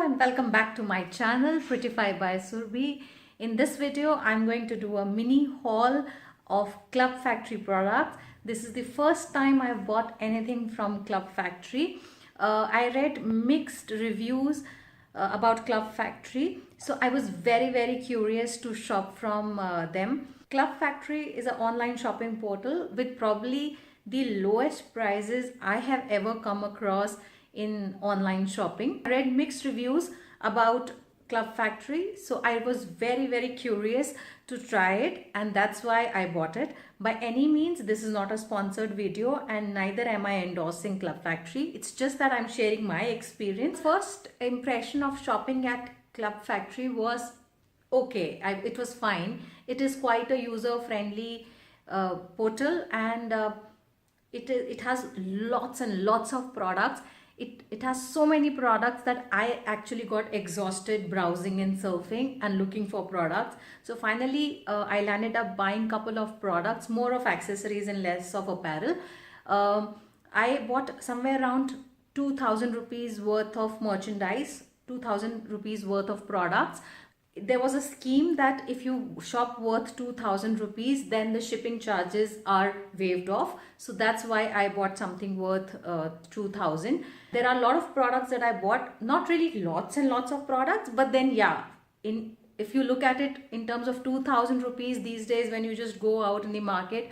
and welcome back to my channel Prettify by Surbhi. In this video I'm going to do a mini haul of Club Factory products. This is the first time I've bought anything from Club Factory. I read mixed reviews about Club Factory, so I was very curious to shop from them. Club Factory is an online shopping portal with probably the lowest prices I have ever come across in online shopping. I read mixed reviews about Club Factory, so I was very curious to try it, and that's why I bought it. By any means, this is not a sponsored video and neither am I endorsing Club Factory. It's just that I'm sharing my experience. First impression of shopping at Club Factory was okay. It was fine. It is quite a user-friendly portal, and it has lots and lots of products. It has so many products that I actually got exhausted browsing and surfing and looking for products. So finally I landed up buying a couple of products, more of accessories and less of apparel. I bought somewhere around 2000 rupees worth of merchandise, 2000 rupees worth of products. There was a scheme that if you shop worth 2000 rupees, then the shipping charges are waived off. So that's why I bought something worth 2000. There are a lot of products that I bought, not really lots and lots of products, but then yeah, if you look at it in terms of 2000 rupees these days, when you just go out in the market,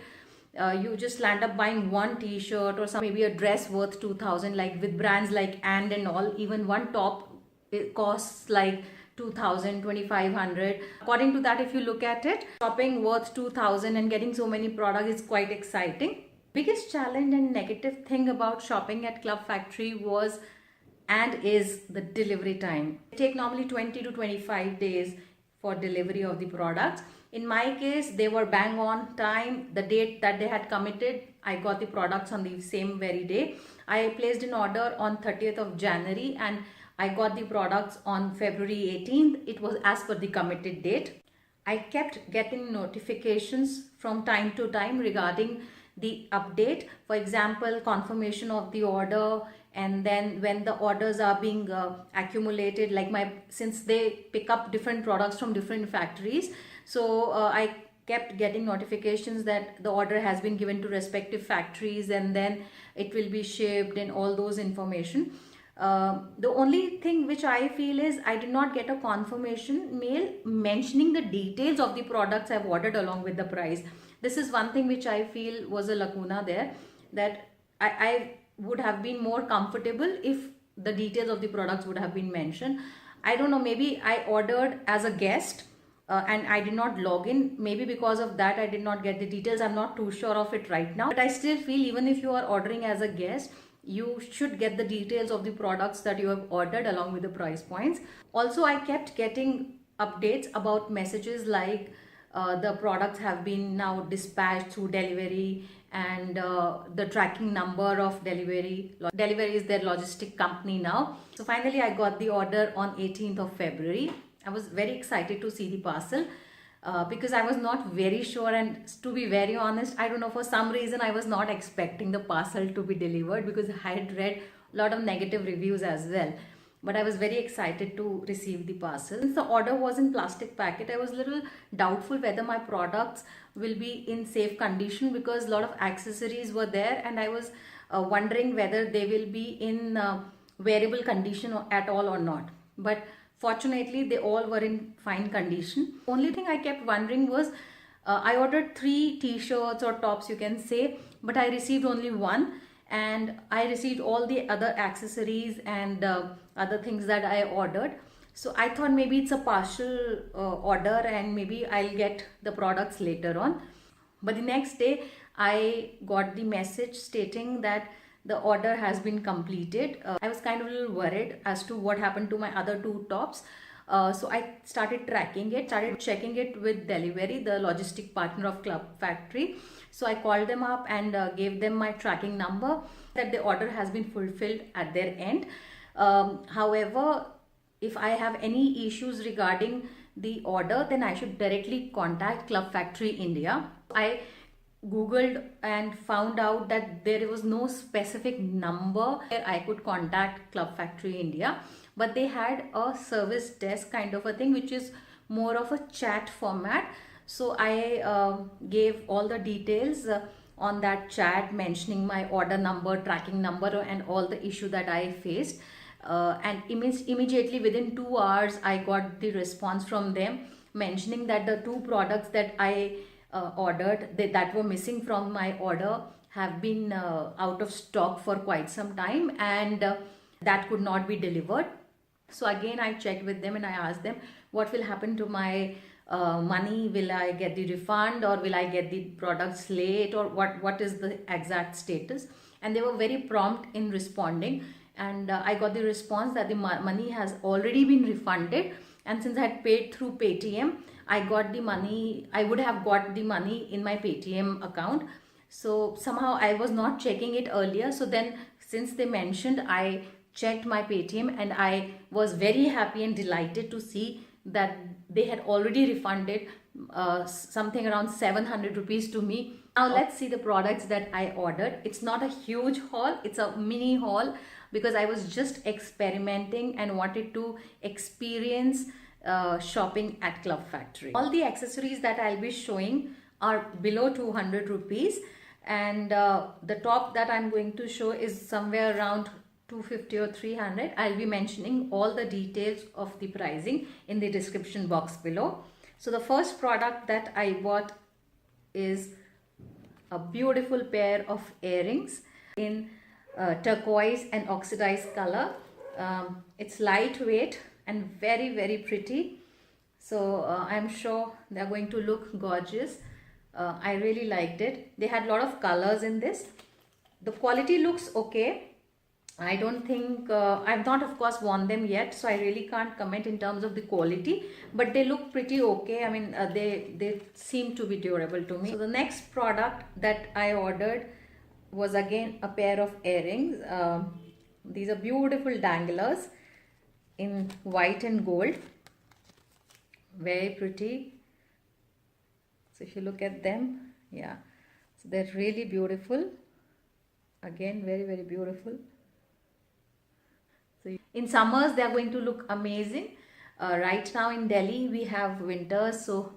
you just land up buying one t-shirt or maybe a dress worth 2000, like with brands like and all. Even one top, it costs like 2000, 2500. According to that, if you look at it, shopping worth 2000 and getting so many products is quite exciting. Biggest challenge and negative thing about shopping at Club Factory was and is the delivery time. It takes normally 20 to 25 days for delivery of the products. In my case, they were bang on time. The date that they had committed, I got the products on the same very day. I placed an order on 30th of January and I got the products on February 18th. It was as per the committed date. I kept getting notifications from time to time regarding the update. For example, confirmation of the order, and then when the orders are being accumulated, like since they pick up different products from different factories, so I kept getting notifications that the order has been given to respective factories and then it will be shipped and all those information. The only thing which I feel is I did not get a confirmation mail mentioning the details of the products I've ordered along with the price. This is one thing which I feel was a lacuna there, that I would have been more comfortable if the details of the products would have been mentioned. I don't know, maybe I ordered as a guest and I did not log in. Maybe because of that I did not get the details. I'm not too sure of it right now. But I still feel even if you are ordering as a guest, you should get the details of the products that you have ordered along with the price points. Also, I kept getting updates about messages like the products have been now dispatched through delivery, and the tracking number of delivery. Delivery is their logistic company now. So finally I got the order on 18th of February. I was very excited to see the parcel because I was not very sure, and to be very honest, I don't know, for some reason I was not expecting the parcel to be delivered because I had read a lot of negative reviews as well. But I was very excited to receive the parcel. Since the order was in plastic packet, I was a little doubtful whether my products will be in safe condition because a lot of accessories were there, and I was wondering whether they will be in wearable condition at all or not. But fortunately, they all were in fine condition. Only thing I kept wondering was I ordered 3 t-shirts or tops, you can say, but I received only one, and I received all the other accessories and other things that I ordered. So I thought maybe it's a partial order and maybe I'll get the products later on. But the next day I got the message stating that the order has been completed. I was kind of a little worried as to what happened to my other 2 tops. So I started tracking it, started checking it with Delivery, the logistic partner of Club Factory. So I called them up and gave them my tracking number that the order has been fulfilled at their end. However, if I have any issues regarding the order, then I should directly contact Club Factory India. I Googled and found out that there was no specific number where I could contact Club Factory India. but they had a service desk kind of a thing, which is more of a chat format. So I gave all the details on that chat, mentioning my order number, tracking number, and all the issue that I faced. And immediately within 2 hours I got the response from them, mentioning that the 2 products that I ordered that were missing from my order have been out of stock for quite some time, and that could not be delivered. So again I checked with them and I asked them what will happen to my money. Will I get the refund, or will I get the products late, or what is the exact status? And they were very prompt in responding, and I got the response that the money has already been refunded, and since I had paid through Paytm, I got the money. I would have got the money in my Paytm account. So somehow I was not checking it earlier, so then since they mentioned, I checked my Paytm, and I was very happy and delighted to see that they had already refunded something around 700 rupees to me. Now let's see the products that I ordered. It's not a huge haul, it's a mini haul, because I was just experimenting and wanted to experience shopping at Club Factory. All the accessories that I'll be showing are below 200 rupees, and the top that I'm going to show is somewhere around 250 or 300. I'll be mentioning all the details of the pricing in the description box below. So the first product that I bought is a beautiful pair of earrings in turquoise and oxidized color. It's lightweight and very pretty, so I'm sure they're going to look gorgeous. I really liked it. They had a lot of colors in this. The quality looks okay. I don't think I've not of course worn them yet, so I really can't comment in terms of the quality, but they look pretty okay. I mean they seem to be durable to me. So the next product that I ordered was again a pair of earrings. These are beautiful danglers in white and gold, very pretty. So if you look at them, yeah, so they're really beautiful, again very beautiful. So in summers they are going to look amazing. Right now in Delhi we have winters, so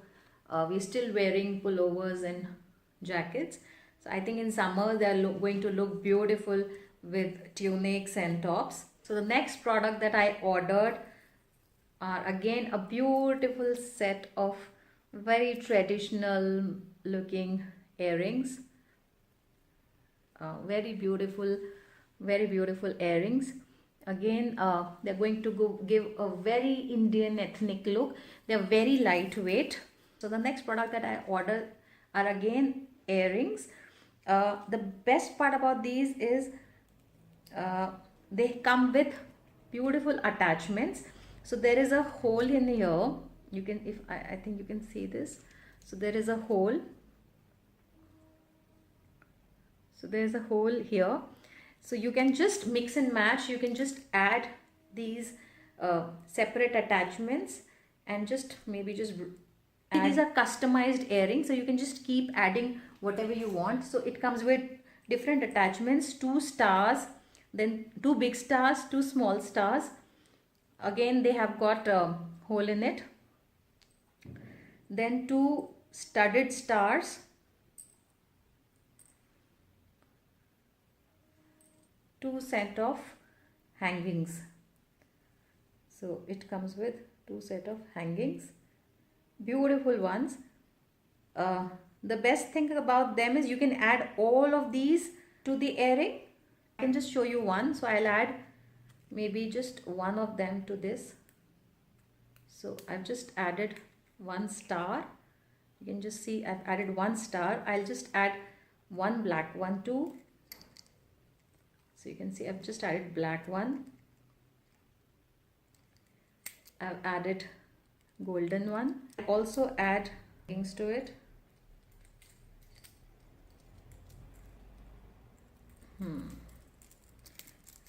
we're still wearing pullovers and jackets. So I think in summer they are going to look beautiful with tunics and tops. So the next product that I ordered are again a beautiful set of very traditional looking earrings. Very beautiful earrings. Again they're going to give a very Indian ethnic look. They're very lightweight. So the next product that I ordered are again earrings. The best part about these is they come with beautiful attachments. So there is a hole in here. You can, if I think you can see this. So there is a hole. So there is a hole here. So you can just mix and match. You can just add these separate attachments and just maybe just add. These are customized earrings, so you can just keep adding whatever you want. So it comes with different attachments, 2 stars, then 2 big stars, 2 small stars. Again they have got a hole in it. Then 2 studded stars, two set of hangings. So it comes with 2 set of hangings, beautiful ones. The best thing about them is you can add all of these to the earring. I can just show you one. So I'll add maybe just one of them to this. So I've just added 1 star. You can just see I've added 1 star. I'll just add one black one too. So you can see I've just added black one. I've added golden one. Also add things to it.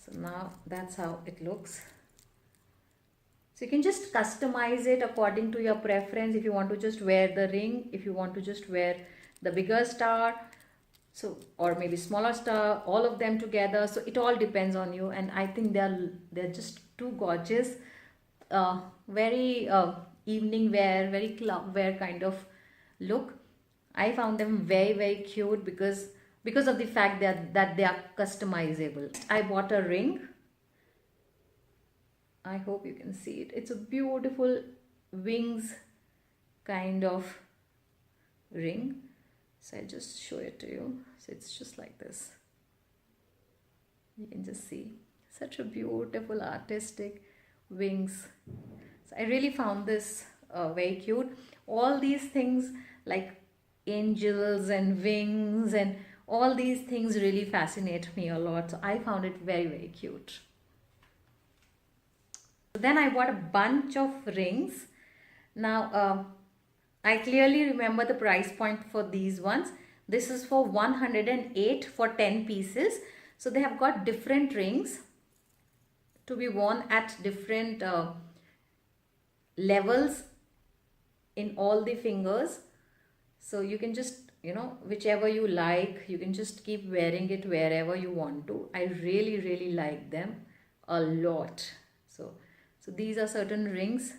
So now that's how it looks. So you can just customize it according to your preference. If you want to just wear the ring, if you want to just wear the bigger star, so or maybe smaller star, all of them together. So it all depends on you, and I think they're just too gorgeous, very evening wear, very club wear kind of look. I found them very cute because of the fact that they are customizable. I bought a ring. I hope you can see it. It's a beautiful wings kind of ring. So I'll just show it to you. So it's just like this. You can just see such a beautiful artistic wings. So I really found this very cute. All these things like angels and wings and all these things really fascinate me a lot. So I found it very cute. Then I bought a bunch of rings. Now I clearly remember the price point for these ones. This is for 108 for 10 pieces. So they have got different rings to be worn at different levels in all the fingers. So you can just, you know, whichever you like, you can just keep wearing it wherever you want to. I really like them a lot. So these are certain rings.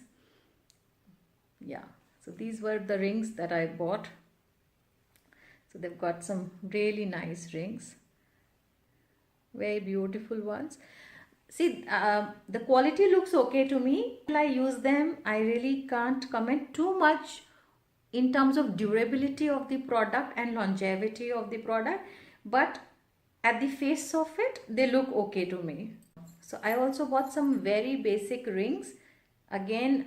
Yeah, so these were the rings that I bought. So they've got some really nice rings, very beautiful ones. See, the quality looks okay to me. While I use them, I really can't comment too much in terms of durability of the product and longevity of the product, but at the face of it, they look okay to me. So I also bought some very basic rings. Again,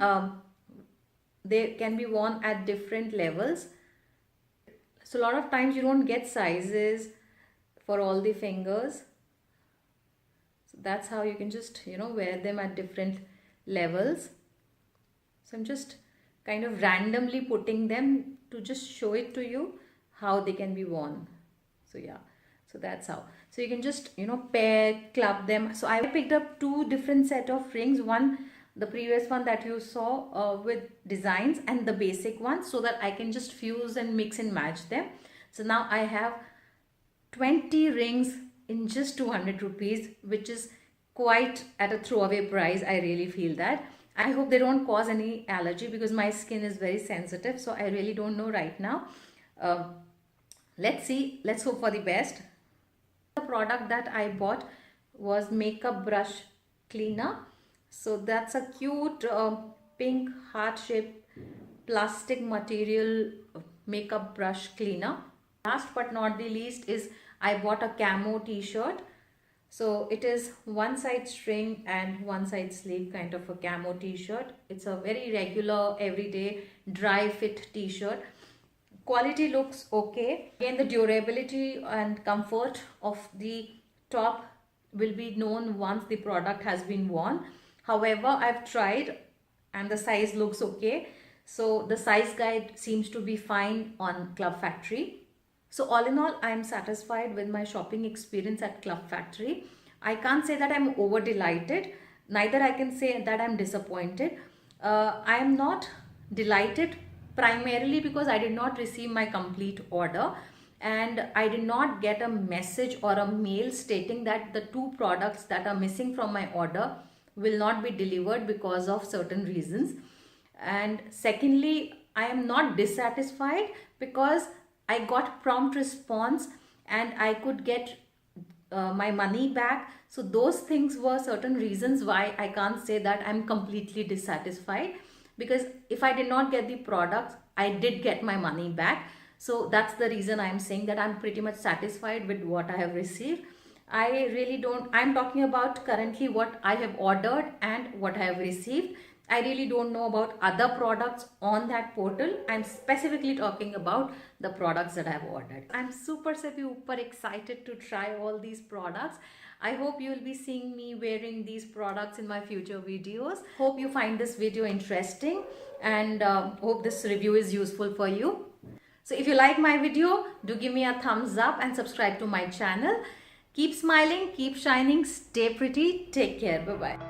they can be worn at different levels. So a lot of times you don't get sizes for all the fingers. So that's how you can just, you know, wear them at different levels. So I'm just kind of randomly putting them to just show it to you how they can be worn. So yeah, so that's how. So you can just, you know, pair, club them. So I picked up two different set of rings. One, the previous one that you saw with designs, and the basic one, so that I can just fuse and mix and match them. So now I have 20 rings in just 200 rupees, which is quite at a throwaway price. I really feel that. I hope they don't cause any allergy because my skin is very sensitive. So I really don't know right now. Let's see. Let's hope for the best. The product that I bought was makeup brush cleaner. So that's a cute pink heart-shaped plastic material makeup brush cleaner. Last but not the least is I bought a camo t-shirt. So it is one side string and one side sleeve kind of a camo t-shirt. It's a very regular everyday dry fit t-shirt. Quality looks okay. Again, the durability and comfort of the top will be known once the product has been worn. However, I've tried and the size looks okay. So the size guide seems to be fine on Club Factory. So all in all, I am satisfied with my shopping experience at Club Factory. I can't say that I'm over delighted. Neither I can say that I'm disappointed. I am not delighted primarily because I did not receive my complete order and I did not get a message or a mail stating that the two products that are missing from my order will not be delivered because of certain reasons. And secondly, I am not dissatisfied because I got prompt response and I could get my money back. So those things were certain reasons why I can't say that I'm completely dissatisfied, because if I did not get the products, I did get my money back. So that's the reason I'm saying that I'm pretty much satisfied with what I have received. I really don't, I'm talking about currently what I have ordered and what I have received. I really don't know about other products on that portal. I'm specifically talking about the products that I've ordered. I'm super excited to try all these products. I hope you will be seeing me wearing these products in my future videos. Hope you find this video interesting and hope this review is useful for you. So if you like my video, do give me a thumbs up and subscribe to my channel. Keep smiling, keep shining, stay pretty, take care, bye-bye.